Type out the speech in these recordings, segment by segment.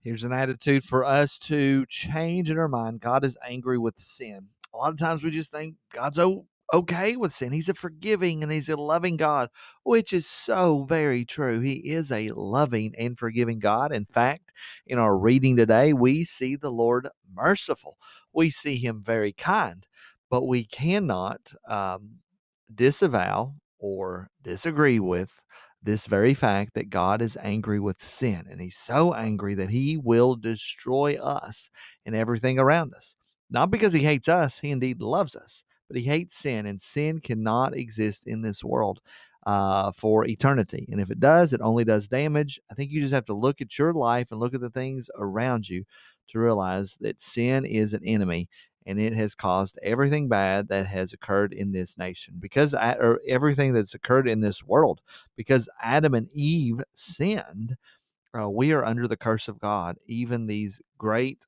Here's an attitude for us to change in our mind. God is angry with sin. A lot of times we just think God's okay with sin. He's a forgiving and he's a loving God, which is so very true. He is a loving and forgiving God. In fact, in our reading today, we see the Lord merciful. We see him very kind, but we cannot disavow or disagree with this very fact that God is angry with sin. And he's so angry that he will destroy us and everything around us. Not because he hates us, he indeed loves us, but he hates sin, and sin cannot exist in this world for eternity. And if it does, it only does damage. I think you just have to look at your life and look at the things around you to realize that sin is an enemy, and it has caused everything bad that has occurred in this nation or everything that's occurred in this world. Because Adam and Eve sinned, we are under the curse of God. Even these great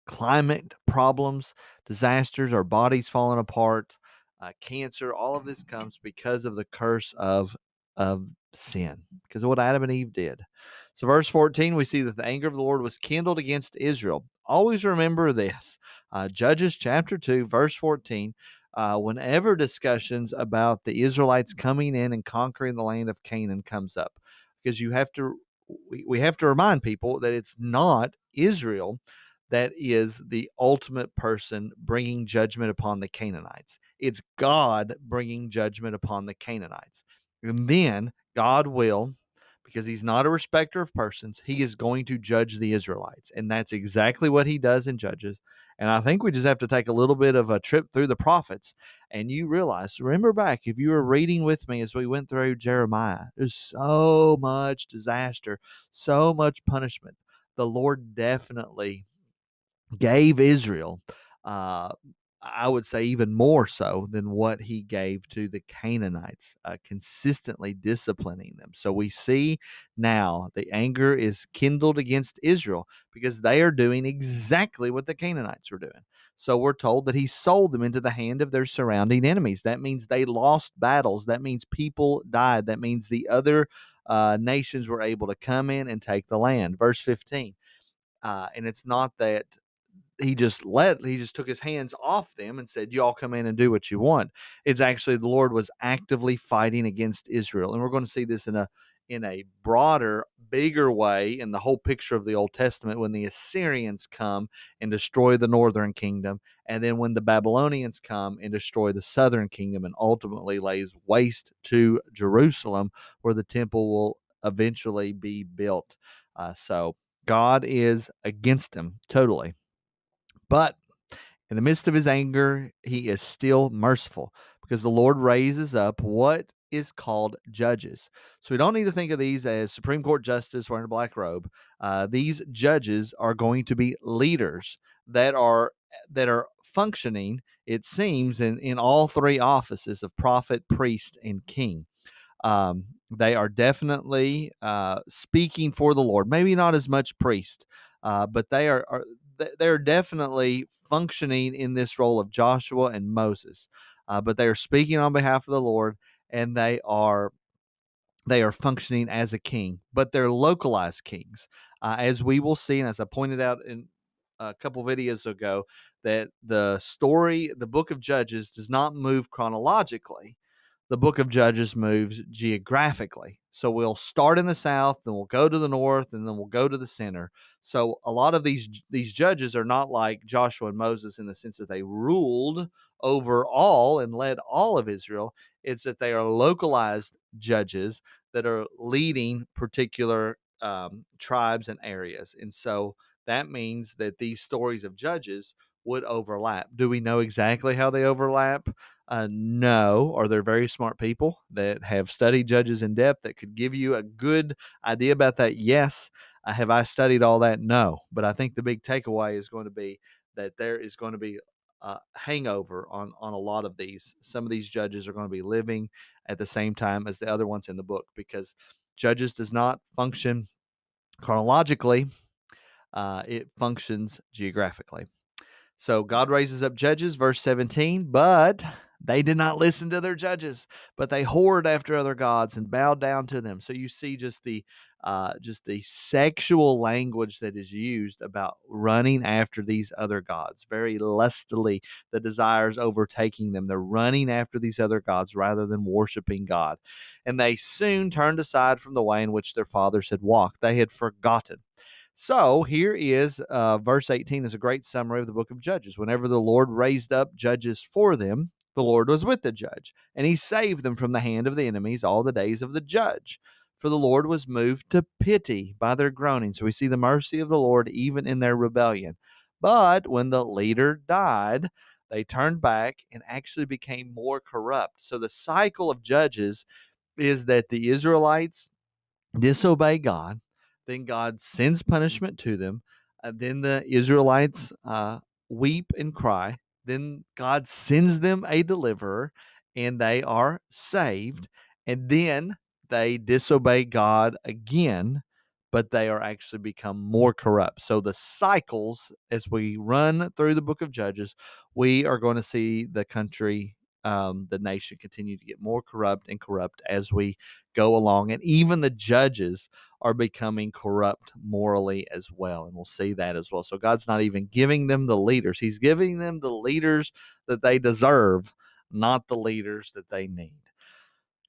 climate problems, disasters, our bodies falling apart, cancer, all of this comes because of the curse of sin, because of what Adam and Eve did. So, verse 14, we see that the anger of the Lord was kindled against Israel. Always remember this. Judges chapter 2, verse 14. Whenever discussions about the Israelites coming in and conquering the land of Canaan comes up, because we have to remind people that it's not Israel that is the ultimate person bringing judgment upon the Canaanites. It's God bringing judgment upon the Canaanites. And then God will, because he's not a respecter of persons, he is going to judge the Israelites. And that's exactly what he does in Judges. And I think we just have to take a little bit of a trip through the prophets. And you realize, remember back, if you were reading with me as we went through Jeremiah, there's so much disaster, so much punishment. The Lord definitely gave Israel, uh, I would say even more so than what he gave to the Canaanites, consistently disciplining them. So we see now the anger is kindled against Israel because they are doing exactly what the Canaanites were doing. So we're told that he sold them into the hand of their surrounding enemies. That means they lost battles. That means people died. That means the other nations were able to come in and take the land. Verse 15. And it's not that he just took his hands off them and said, y'all come in and do what you want. It's actually the Lord was actively fighting against Israel. And we're going to see this in a broader, bigger way in the whole picture of the Old Testament, when the Assyrians come and destroy the northern kingdom, and then when the Babylonians come and destroy the southern kingdom and ultimately lays waste to Jerusalem, where the temple will eventually be built. So God is against them totally. But in the midst of his anger, he is still merciful, because the Lord raises up what is called judges. So we don't need to think of these as Supreme Court justice wearing a black robe. These judges are going to be leaders that are functioning, it seems, in all three offices of prophet, priest, and king. They are definitely speaking for the Lord. Maybe not as much priest, but they're definitely functioning in this role of Joshua and Moses. But they are speaking on behalf of the Lord, and they are functioning as a king, but they're localized kings, as we will see, and as I pointed out in a couple videos ago, that the book of Judges does not move chronologically. The book of Judges moves geographically. So we'll start in the south, then we'll go to the north, and then we'll go to the center. So a lot of these judges are not like Joshua and Moses in the sense that they ruled over all and led all of Israel. It's that they are localized judges that are leading particular tribes and areas. And so that means that these stories of judges would overlap. Do we know exactly how they overlap? No. Are there very smart people that have studied Judges in depth that could give you a good idea about that? Yes. Have I studied all that? No. But I think the big takeaway is going to be that there is going to be a hangover on a lot of these. Some of these judges are going to be living at the same time as the other ones in the book, because Judges does not function chronologically, it functions geographically. So God raises up judges, verse 17, but they did not listen to their judges, but they whored after other gods and bowed down to them. So you see just the just the sexual language that is used about running after these other gods, very lustily, the desires overtaking them. They're running after these other gods rather than worshiping God. And they soon turned aside from the way in which their fathers had walked. They had forgotten. So here is verse 18 is a great summary of the book of Judges. Whenever the Lord raised up judges for them, the Lord was with the judge, and he saved them from the hand of the enemies all the days of the judge. For the Lord was moved to pity by their groaning. So we see the mercy of the Lord even in their rebellion. But when the leader died, they turned back and actually became more corrupt. So the cycle of Judges is that the Israelites disobey God, then God sends punishment to them. Then the Israelites weep and cry. Then God sends them a deliverer, and they are saved. And then they disobey God again, but they are actually become more corrupt. So the cycles, as we run through the book of Judges, we are going to see the country, the nation, continue to get more corrupt and corrupt as we go along. And even the judges are becoming corrupt morally as well. And we'll see that as well. So God's not even giving them the leaders, He's giving them the leaders that they deserve, not the leaders that they need.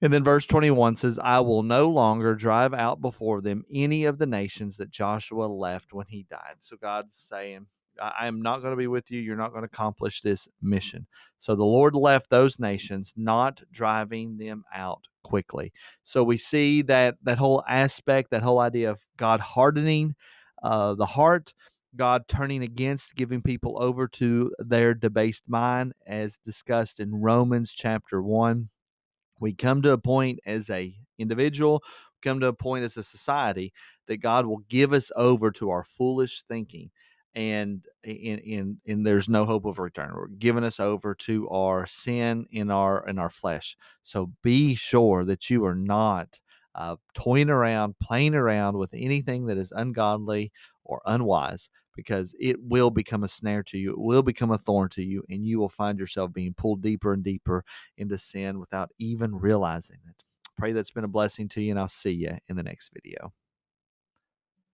And then verse 21 says, I will no longer drive out before them any of the nations that Joshua left when he died. So God's saying, I am not going to be with you. You're not going to accomplish this mission. So the Lord left those nations, not driving them out quickly. So we see that whole aspect, that whole idea of God hardening the heart, God turning against, giving people over to their debased mind, as discussed in Romans chapter 1. We come to a point as a individual, come to a point as a society that God will give us over to our foolish thinking, and there's no hope of return. We're giving us over to our sin in our flesh. So be sure that you are not toying around, playing around with anything that is ungodly or unwise, because it will become a snare to you. It will become a thorn to you, and you will find yourself being pulled deeper and deeper into sin without even realizing it. Pray that's been a blessing to you, and I'll see you in the next video.